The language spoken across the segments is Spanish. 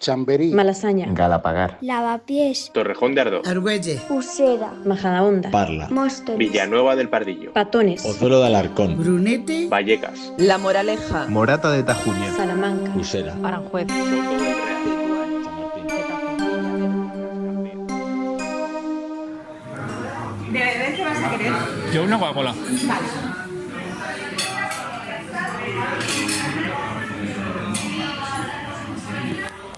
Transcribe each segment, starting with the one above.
Chamberí, Malasaña, Galapagar, Lavapiés, Torrejón de Ardoz, Argüelle, Usera, Majadahonda, Parla, Móstoles, Villanueva del Pardillo, Patones, Pozuelo de Alarcón, Brunete, Vallecas, La Moraleja, Morata de Tajuña, Salamanca, Usera, Aranjuez. Soto del Real. ¿De bebé qué vas a querer? Yo una Coca-Cola. Vale.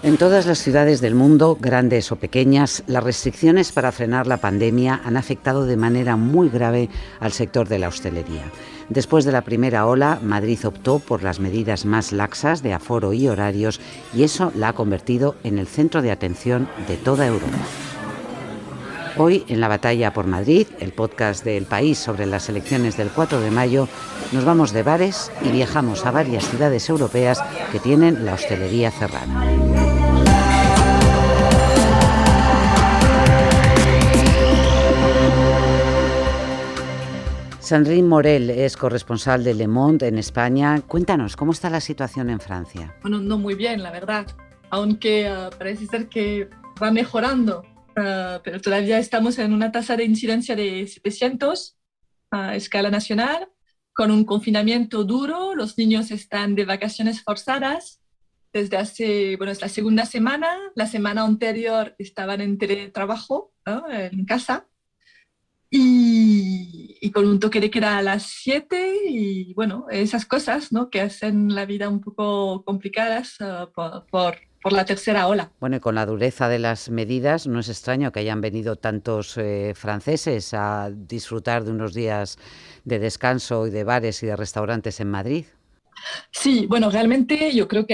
En todas las ciudades del mundo, grandes o pequeñas, las restricciones para frenar la pandemia han afectado de manera muy grave al sector de la hostelería. Después de la primera ola, Madrid optó por las medidas más laxas de aforo y horarios y eso la ha convertido en el centro de atención de toda Europa. Hoy, en La Batalla por Madrid, el podcast de El País sobre las elecciones del 4 de mayo, nos vamos de bares y viajamos a varias ciudades europeas que tienen la hostelería cerrada. Sandrine Morel es corresponsal de Le Monde en España. Cuéntanos, ¿cómo está la situación en Francia? Bueno, no muy bien, la verdad, aunque parece ser que va mejorando, pero todavía estamos en una tasa de incidencia de 700 a escala nacional, con un confinamiento duro. Los niños están de vacaciones forzadas desde hace, bueno, es la segunda semana. La semana anterior estaban en teletrabajo, ¿no?, en casa. Y con un toque de queda a las 7 y bueno, esas cosas, ¿no?, que hacen la vida un poco complicadas por la tercera ola. Bueno, y con la dureza de las medidas, no es extraño que hayan venido tantos franceses a disfrutar de unos días de descanso y de bares y de restaurantes en Madrid. Sí, bueno, realmente yo creo que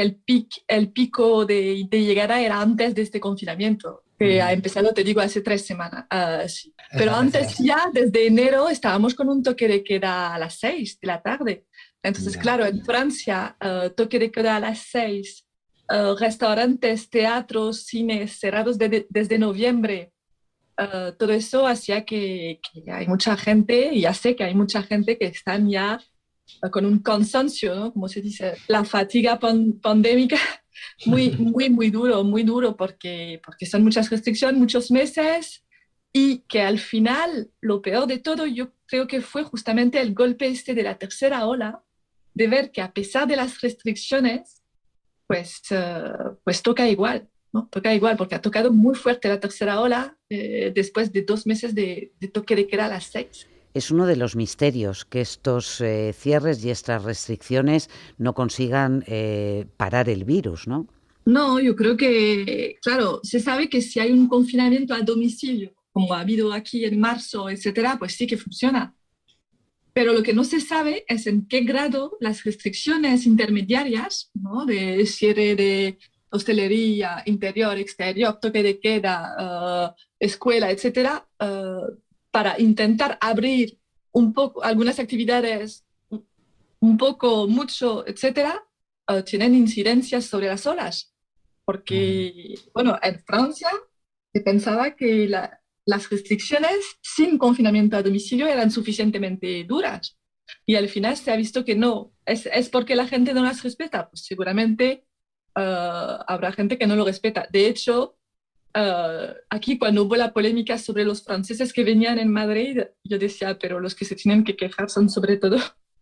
el pico de llegada era antes de este confinamiento, que ha empezado, te digo, hace 3 semanas. Sí. Pero antes ya, desde enero, estábamos con un toque de queda a las 6 de la tarde. Entonces, claro, en Francia, toque de queda a las 6, restaurantes, teatros, cines cerrados desde noviembre. Todo eso hacía que hay mucha gente, y ya sé que hay mucha gente que están ya con un cansancio, ¿no?, como se dice, la fatiga pandémica, muy duro, porque son muchas restricciones, muchos meses, y que al final, lo peor de todo, yo creo que fue justamente el golpe de la tercera ola, de ver que a pesar de las restricciones, pues toca igual, ¿no? Toca igual, porque ha tocado muy fuerte la tercera ola después de 2 meses de toque de queda a las 6. Es uno de los misterios que estos cierres y estas restricciones no consigan parar el virus, ¿no? No, yo creo que, claro, se sabe que si hay un confinamiento a domicilio, como ha habido aquí en marzo, etcétera, pues sí que funciona. Pero lo que no se sabe es en qué grado las restricciones intermediarias, ¿no?, de cierre de hostelería, interior, exterior, toque de queda, escuela, etcétera, para intentar abrir un poco algunas actividades, un poco, mucho, etcétera, tienen incidencias sobre las olas. Porque, bueno, en Francia se pensaba que las restricciones sin confinamiento a domicilio eran suficientemente duras. Y al final se ha visto que no. ¿Es porque la gente no las respeta? Pues seguramente habrá gente que no lo respeta. De hecho, aquí cuando hubo la polémica sobre los franceses que venían en Madrid, yo decía, pero los que se tienen que quejar son sobre todo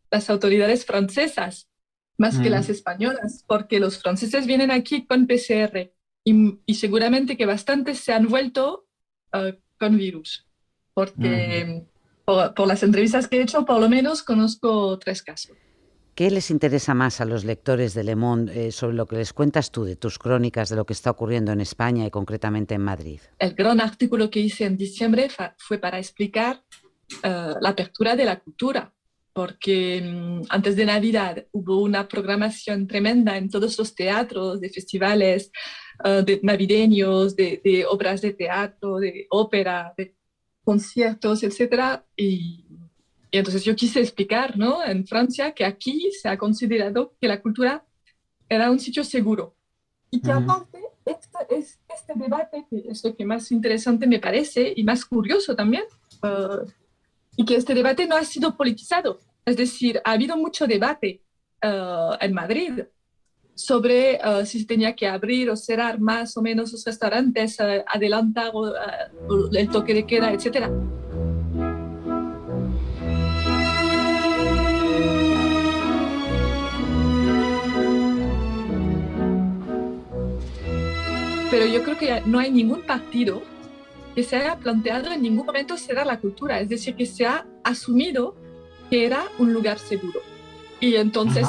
las autoridades francesas, más que las españolas, porque los franceses vienen aquí con PCR y seguramente que bastantes se han vuelto con virus, porque por las entrevistas que he hecho, por lo menos conozco 3 casos. ¿Qué les interesa más a los lectores de Le Monde sobre lo que les cuentas tú de tus crónicas de lo que está ocurriendo en España y concretamente en Madrid? El gran artículo que hice en diciembre fue para explicar la apertura de la cultura, porque antes de Navidad hubo una programación tremenda en todos los teatros, de festivales de navideños, de obras de teatro, de ópera, de conciertos, etc. Y entonces yo quise explicar, ¿no?, en Francia, que aquí se ha considerado que la cultura era un sitio seguro. Y que aparte, este debate, que es lo que más interesante me parece y más curioso también, y que este debate no ha sido politizado. Es decir, ha habido mucho debate en Madrid sobre si se tenía que abrir o cerrar más o menos los restaurantes, adelantar el toque de queda, etcétera. Pero yo creo que no hay ningún partido que se haya planteado en ningún momento cerrar la cultura, es decir, que se ha asumido que era un lugar seguro. Y entonces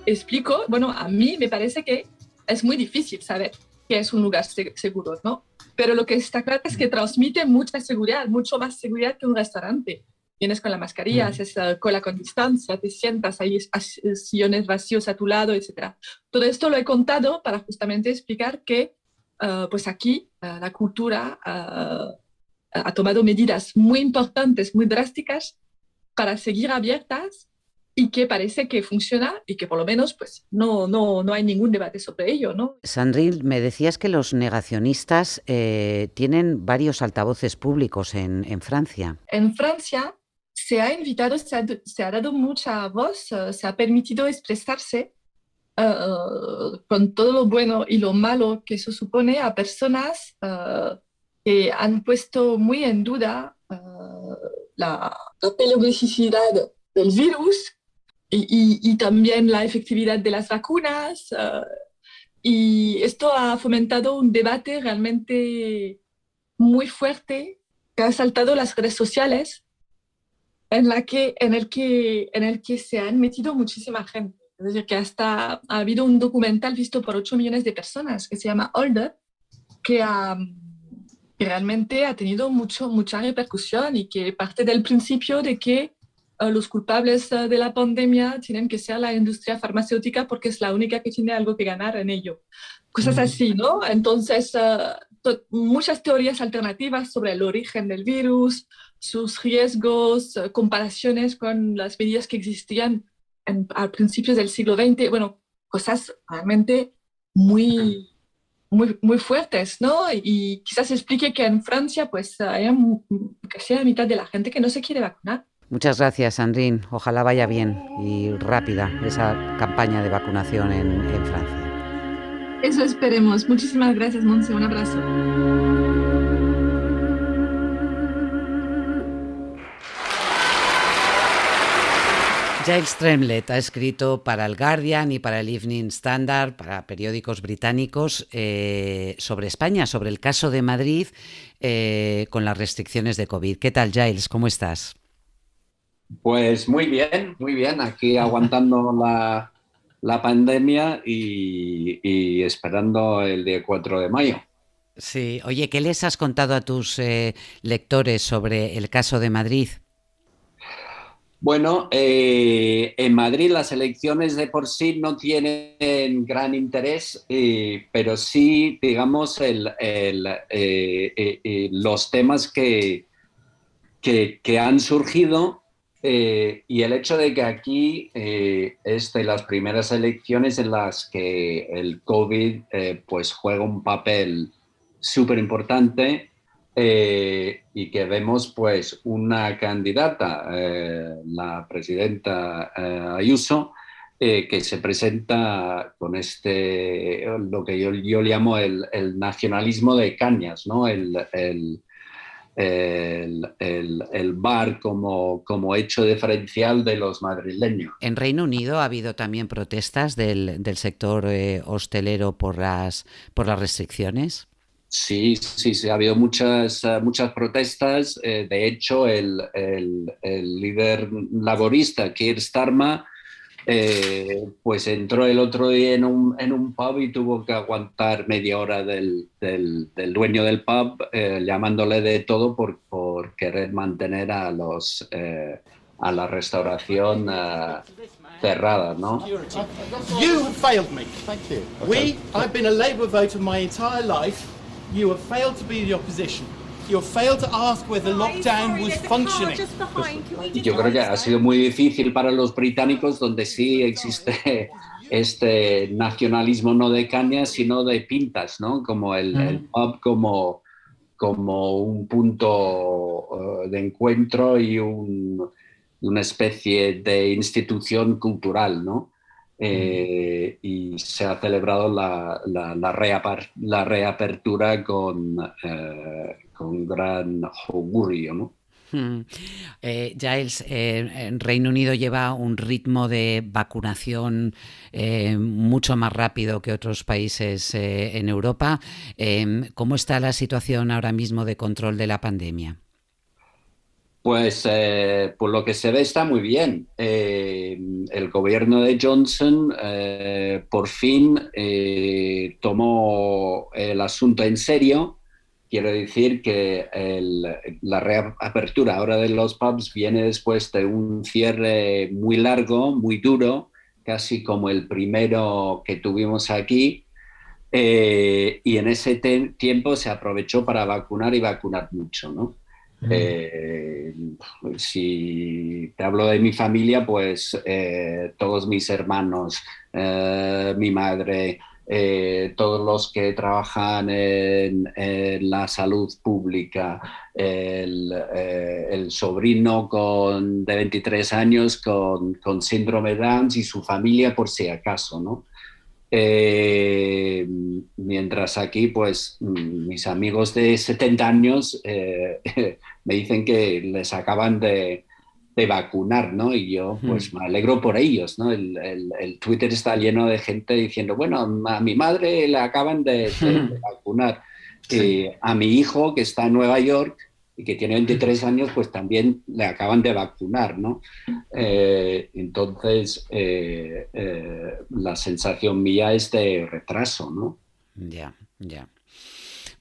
explico, bueno, a mí me parece que es muy difícil saber qué es un lugar seguro, ¿no? Pero lo que está claro es que transmite mucha seguridad, mucho más seguridad que un restaurante. Vienes con la mascarilla, haces cola con distancia, te sientas, hay sillones vacíos a tu lado, etc. Todo esto lo he contado para justamente explicar que pues aquí la cultura ha tomado medidas muy importantes, muy drásticas para seguir abiertas y que parece que funciona y que por lo menos pues no hay ningún debate sobre ello, ¿no? Sandrine, me decías que los negacionistas tienen varios altavoces públicos en Francia. En Francia se ha invitado, se ha dado mucha voz, se ha permitido expresarse con todo lo bueno y lo malo que eso supone a personas que han puesto muy en duda la peligrosidad del virus y también la efectividad de las vacunas. Y esto ha fomentado un debate realmente muy fuerte que ha saltado las redes sociales en el que se han metido muchísima gente. Es decir, que hasta ha habido un documental visto por 8 millones de personas que se llama Hold Up, que realmente ha tenido mucha repercusión y que parte del principio de que los culpables de la pandemia tienen que ser la industria farmacéutica porque es la única que tiene algo que ganar en ello. Cosas así, ¿no? Entonces, muchas teorías alternativas sobre el origen del virus, sus riesgos, comparaciones con las medidas que existían a principios del siglo XX, bueno, cosas realmente muy fuertes, ¿no? Y quizás explique que en Francia pues hay casi la mitad de la gente que no se quiere vacunar. Muchas gracias, Sandrine. Ojalá vaya bien y rápida esa campaña de vacunación en Francia. Eso esperemos. Muchísimas gracias, Montse. Un abrazo. Giles Tremlett ha escrito para el Guardian y para el Evening Standard, para periódicos británicos, sobre España, sobre el caso de Madrid con las restricciones de COVID. ¿Qué tal, Giles? ¿Cómo estás? Pues muy bien. Aquí aguantando la pandemia y esperando el día 4 de mayo. Sí. Oye, ¿qué les has contado a tus lectores sobre el caso de Madrid? Bueno, en Madrid las elecciones de por sí no tienen gran interés, pero sí, digamos, los temas que han surgido y el hecho de que aquí es de las primeras elecciones en las que el COVID pues juega un papel súper importante. Y que vemos pues una candidata, la presidenta Ayuso, que se presenta con lo que yo llamo el nacionalismo de cañas, ¿no? El bar como hecho diferencial de los madrileños. En Reino Unido ha habido también protestas del sector hostelero por las restricciones. Sí, ha habido muchas protestas. De hecho, el líder laborista, Keir Starmer, pues entró el otro día en un pub y tuvo que aguantar media hora del dueño del pub llamándole de todo por querer mantener a la restauración cerrada, ¿no? You have failed me. Thank you. Okay. I've been a Labour voter my entire life. You have failed to be the opposition. You have failed to ask whether lockdown was functioning. Yo creo que ha sido muy difícil para los británicos, donde sí existe este nacionalismo no de cañas, sino de pintas, ¿no? Como el pub como un punto de encuentro y una especie de institución cultural, ¿no? y se ha celebrado la reapertura con gran augurio, ¿no? Giles, Reino Unido lleva un ritmo de vacunación mucho más rápido que otros países en Europa. ¿Cómo está la situación ahora mismo de control de la pandemia? Pues por lo que se ve está muy bien. El gobierno de Johnson por fin tomó el asunto en serio. Quiero decir que la reapertura ahora de los pubs viene después de un cierre muy largo, muy duro, casi como el primero que tuvimos aquí. Y en ese tiempo se aprovechó para vacunar y vacunar mucho, ¿no? Si te hablo de mi familia, pues todos mis hermanos, mi madre, todos los que trabajan en la salud pública, el sobrino de 23 años con síndrome de Down y su familia por si acaso, ¿no? Mientras aquí, pues, mis amigos de 70 años me dicen que les acaban de vacunar, ¿no? Y yo, pues, me alegro por ellos, ¿no? El Twitter está lleno de gente diciendo, bueno, a mi madre le acaban de vacunar. A mi hijo, que está en Nueva York y que tiene 23 años, pues también le acaban de vacunar, ¿no? Entonces, la sensación mía es de retraso, ¿no? Ya.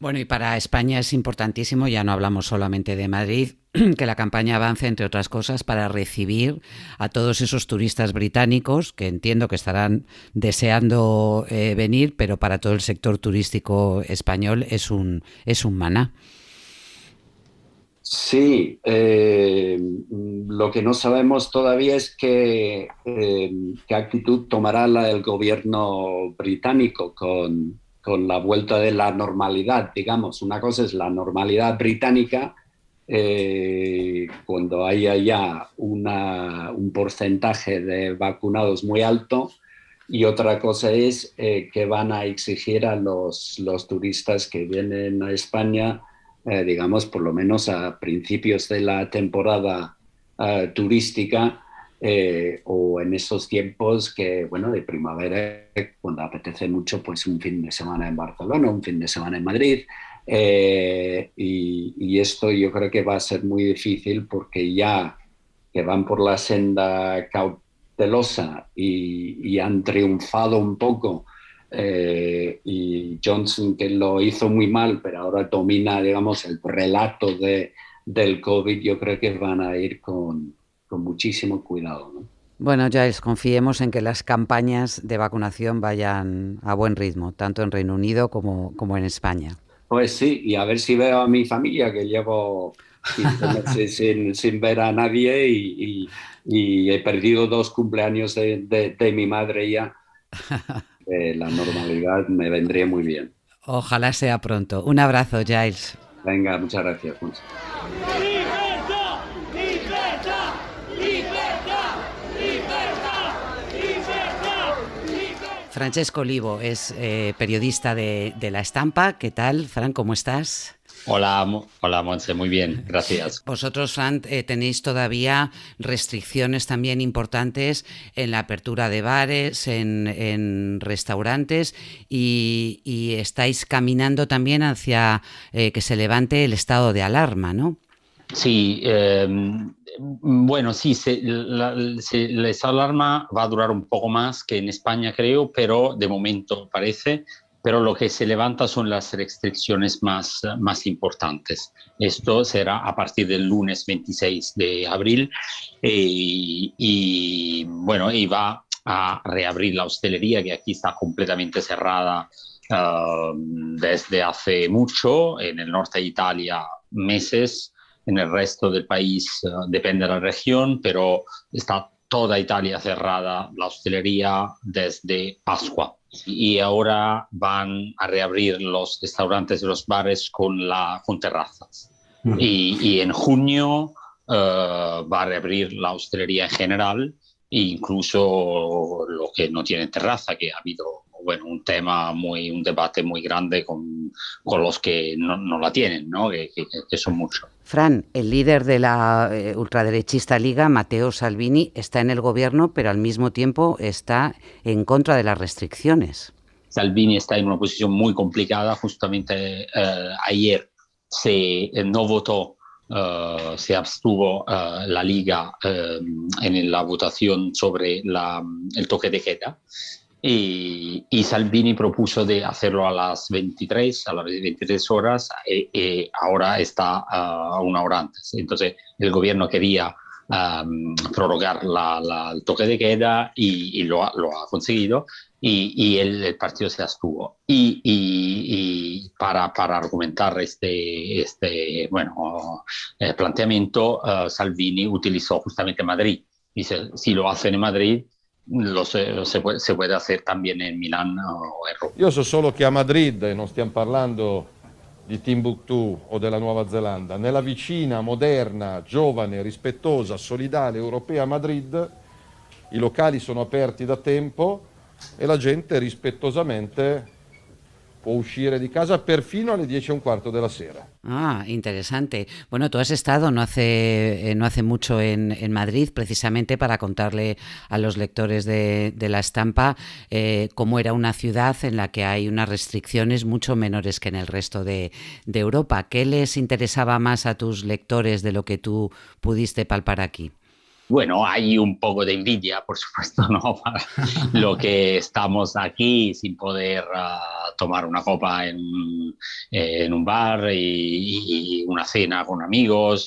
Bueno, y para España es importantísimo, ya no hablamos solamente de Madrid, que la campaña avance, entre otras cosas, para recibir a todos esos turistas británicos, que entiendo que estarán deseando venir, pero para todo el sector turístico español es un maná. Sí, lo que no sabemos todavía es qué actitud tomará el gobierno británico con la vuelta de la normalidad, digamos. Una cosa es la normalidad británica, cuando haya ya un porcentaje de vacunados muy alto, y otra cosa es que van a exigir a los turistas que vienen a España, digamos, por lo menos a principios de la temporada turística, o en esos tiempos de primavera, cuando apetece mucho, pues un fin de semana en Barcelona, un fin de semana en Madrid. Y esto yo creo que va a ser muy difícil, porque ya que van por la senda cautelosa y han triunfado un poco, y Johnson, que lo hizo muy mal, pero ahora domina, digamos, el relato del COVID, yo creo que van a ir con muchísimo cuidado, ¿no? Bueno, Giles, confiemos en que las campañas de vacunación vayan a buen ritmo, tanto en Reino Unido como en España. Pues sí, y a ver si veo a mi familia, que llevo 15 meses sin ver a nadie, y he perdido 2 cumpleaños de mi madre ya. La normalidad me vendría muy bien. Ojalá sea pronto. Un abrazo, Giles. Venga, muchas gracias, Monse. Francesco Olivo es periodista de La Estampa. ¿Qué tal, Fran? ¿Cómo estás? Hola, Monse, muy bien, gracias. Vosotros, Fran, tenéis todavía restricciones también importantes en la apertura de bares, en restaurantes, y estáis caminando también hacia que se levante el estado de alarma, ¿no? Sí, bueno, sí, el estado de alarma va a durar un poco más que en España, creo, pero de momento parece. Pero lo que se levanta son las restricciones más importantes. Esto será a partir del lunes 26 de abril, y va a reabrir la hostelería, que aquí está completamente cerrada desde hace mucho, en el norte de Italia meses, en el resto del país depende de la región, pero está toda Italia cerrada, la hostelería, desde Pascua. Y ahora van a reabrir los restaurantes y los bares con terrazas. Y en junio va a reabrir la hostelería en general, incluso los que no tienen terraza, que ha habido un debate muy grande con los que no la tienen, ¿no? Que son muchos. Fran, el líder de la ultraderechista Liga, Matteo Salvini, está en el gobierno, pero al mismo tiempo está en contra de las restricciones. Salvini está en una posición muy complicada. Justamente ayer no votó, se abstuvo la Liga en la votación sobre el toque de queda. Y Salvini propuso de hacerlo a las 23 horas, y ahora está a una hora antes. Entonces el gobierno quería prorrogar el toque de queda y lo ha conseguido, y el partido se abstuvo. Y para argumentar este planteamiento, Salvini utilizó justamente Madrid. Dice, si lo hacen en Madrid, se puede hacer también en Milán o en Roma. Io so solo che a Madrid, e non stiamo parlando di Timbuktu o della Nuova Zelanda, nella vicina, moderna, giovane, rispettosa, solidale, europea Madrid, i locali sono aperti da tempo e la gente rispettosamente può uscire di casa perfino alle 10:15 della sera. Ah, interesante. Bueno, tú has estado no hace mucho en Madrid, precisamente para contarle a los lectores de La Estampa cómo era una ciudad en la que hay unas restricciones mucho menores que en el resto de Europa. ¿Qué les interesaba más a tus lectores de lo que tú pudiste palpar aquí? Bueno, hay un poco de envidia, por supuesto, ¿no? Para lo que estamos aquí sin poder tomar una copa en un bar y una cena con amigos,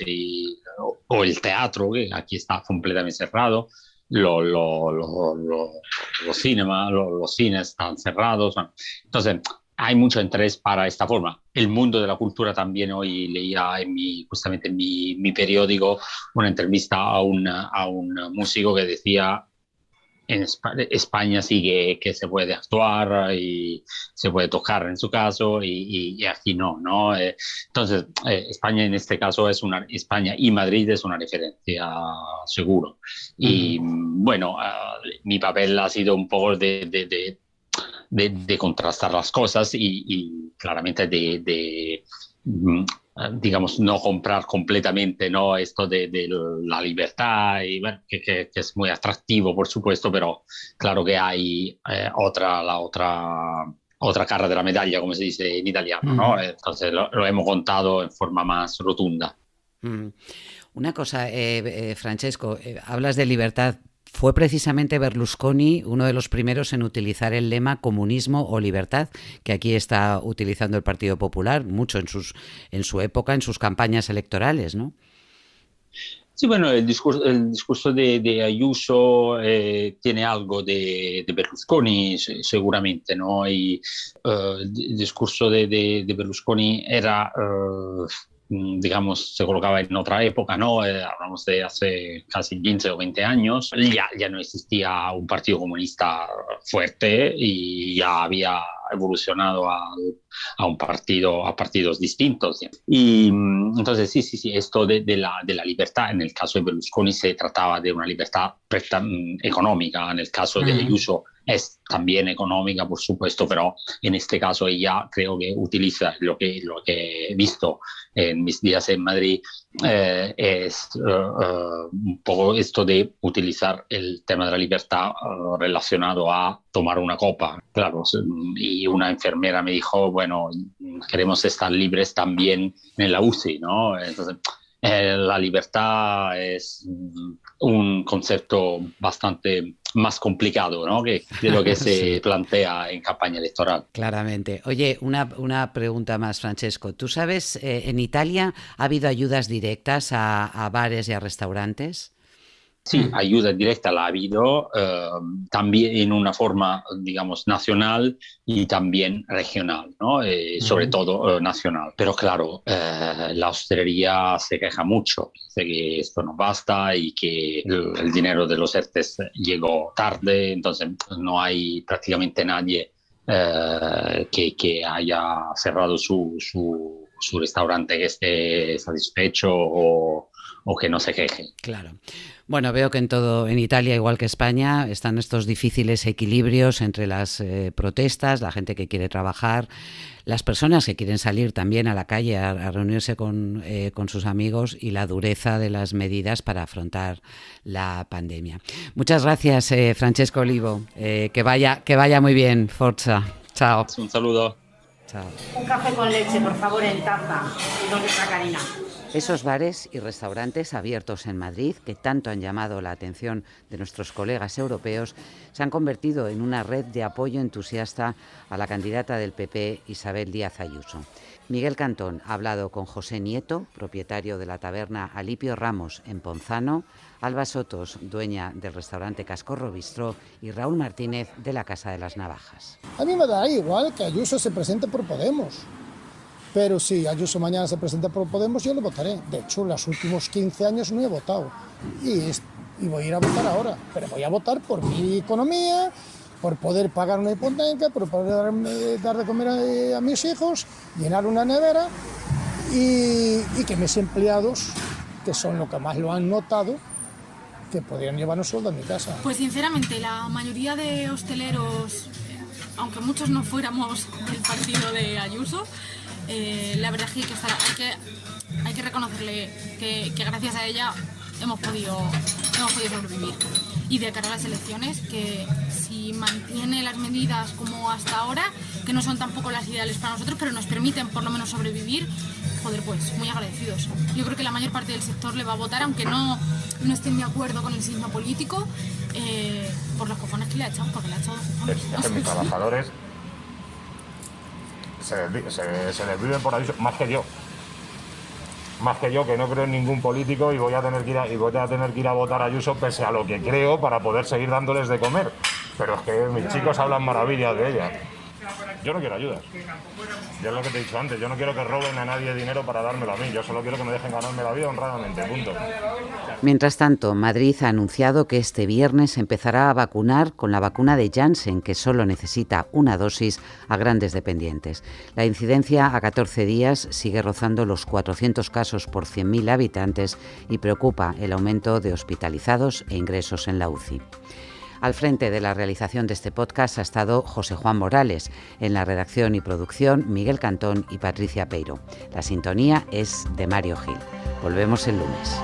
o el teatro, que aquí está completamente cerrado. Los cines están cerrados. Entonces, hay mucho interés para esta forma. El mundo de la cultura también. Hoy leía justamente en mi periódico una entrevista a un músico que decía: en España sí que se puede actuar y se puede tocar en su caso, y aquí no. Entonces, España en este caso España y Madrid es una referencia seguro. Y bueno, mi papel ha sido un poco de contrastar las cosas y claramente digamos, no comprar completamente, ¿no? Esto de la libertad, y bueno, que es muy atractivo, por supuesto, pero claro que hay otra cara de la medalla, como se dice en italiano, ¿no? Entonces lo hemos contado en forma más rotunda. Una cosa, Francesco, hablas de libertad. Fue precisamente Berlusconi uno de los primeros en utilizar el lema comunismo o libertad, que aquí está utilizando el Partido Popular mucho en su época, en sus campañas electorales, ¿no? Sí, bueno, el discurso de Ayuso tiene algo de Berlusconi, seguramente, ¿no? Y el discurso de Berlusconi era... digamos, se colocaba en otra época, ¿no? Hablamos de hace casi 15 o 20 años. Ya no existía un partido comunista fuerte y ya había evolucionado a partidos distintos. Y entonces sí, esto de la libertad, en el caso de Berlusconi se trataba de una libertad económica, en el caso de Ayuso es también económica, por supuesto, pero en este caso ella creo que utiliza lo que he visto en mis días en Madrid, es un poco esto de utilizar el tema de la libertad relacionado a tomar una copa. Claro, y una enfermera me dijo, bueno, queremos estar libres también en la UCI, ¿no? Entonces, la libertad es un concepto bastante más complicado, ¿no? de lo que se plantea en campaña electoral. Claramente. Oye, una pregunta más, Francesco. ¿Tú sabes, en Italia ha habido ayudas directas a bares y a restaurantes? Sí, ayuda directa la ha habido, también en una forma, digamos, nacional y también regional, ¿no? Sobre todo nacional. Pero claro, la hostelería se queja mucho, dice que esto no basta y que el dinero de los ERTES llegó tarde, entonces no hay prácticamente nadie que haya cerrado su restaurante que esté satisfecho o que no se queje. Claro. Bueno, veo que en Italia, igual que España, están estos difíciles equilibrios entre las protestas, la gente que quiere trabajar, las personas que quieren salir también a la calle a reunirse con sus amigos y la dureza de las medidas para afrontar la pandemia. Muchas gracias, Francesco Olivo. Que vaya muy bien. Forza. Chao. Un saludo. Chao. Un café con leche, por favor, en taza. Y donde está Karina. Esos bares y restaurantes abiertos en Madrid, que tanto han llamado la atención de nuestros colegas europeos, se han convertido en una red de apoyo entusiasta a la candidata del PP, Isabel Díaz Ayuso. Miguel Cantón ha hablado con José Nieto, propietario de la taberna Alipio Ramos en Ponzano, Alba Sotos, dueña del restaurante Cascorro Bistró, y Raúl Martínez, de la Casa de las Navajas. A mí me da igual que Ayuso se presente por Podemos. Pero si Ayuso mañana se presenta por Podemos, yo le votaré. De hecho, los últimos 15 años no he votado. Y voy a ir a votar ahora. Pero voy a votar por mi economía, por poder pagar una hipoteca, por poder dar de comer a mis hijos, llenar una nevera y que mis empleados, que son lo que más lo han notado, que podrían llevarnos sueldo a mi casa. Pues sinceramente, la mayoría de hosteleros, aunque muchos no fuéramos del partido de Ayuso, la verdad es que hay que reconocerle que gracias a ella hemos podido sobrevivir. Y de cara a las elecciones, que si mantiene las medidas como hasta ahora, que no son tampoco las ideales para nosotros, pero nos permiten por lo menos sobrevivir, joder, pues muy agradecidos. Yo creo que la mayor parte del sector le va a votar, aunque no estén de acuerdo con el signo político, por los cojones que le ha echado, porque le ha echado los cojones. Es que mis trabajadores se les vive por Ayuso, más que yo, que no creo en ningún político y voy a tener que ir a votar a Ayuso pese a lo que creo para poder seguir dándoles de comer. Pero es que mis chicos hablan maravillas de ella. Yo no quiero ayudas. Yo es lo que te he dicho antes, yo no quiero que roben a nadie dinero para dármelo a mí, yo solo quiero que me dejen ganarme la vida honradamente, punto. Mientras tanto, Madrid ha anunciado que este viernes empezará a vacunar con la vacuna de Janssen, que solo necesita una dosis a grandes dependientes. La incidencia a 14 días sigue rozando los 400 casos por 100.000 habitantes y preocupa el aumento de hospitalizados e ingresos en la UCI. Al frente de la realización de este podcast ha estado José Juan Morales, en la redacción y producción Miguel Cantón y Patricia Peiro. La sintonía es de Mario Gil. Volvemos el lunes.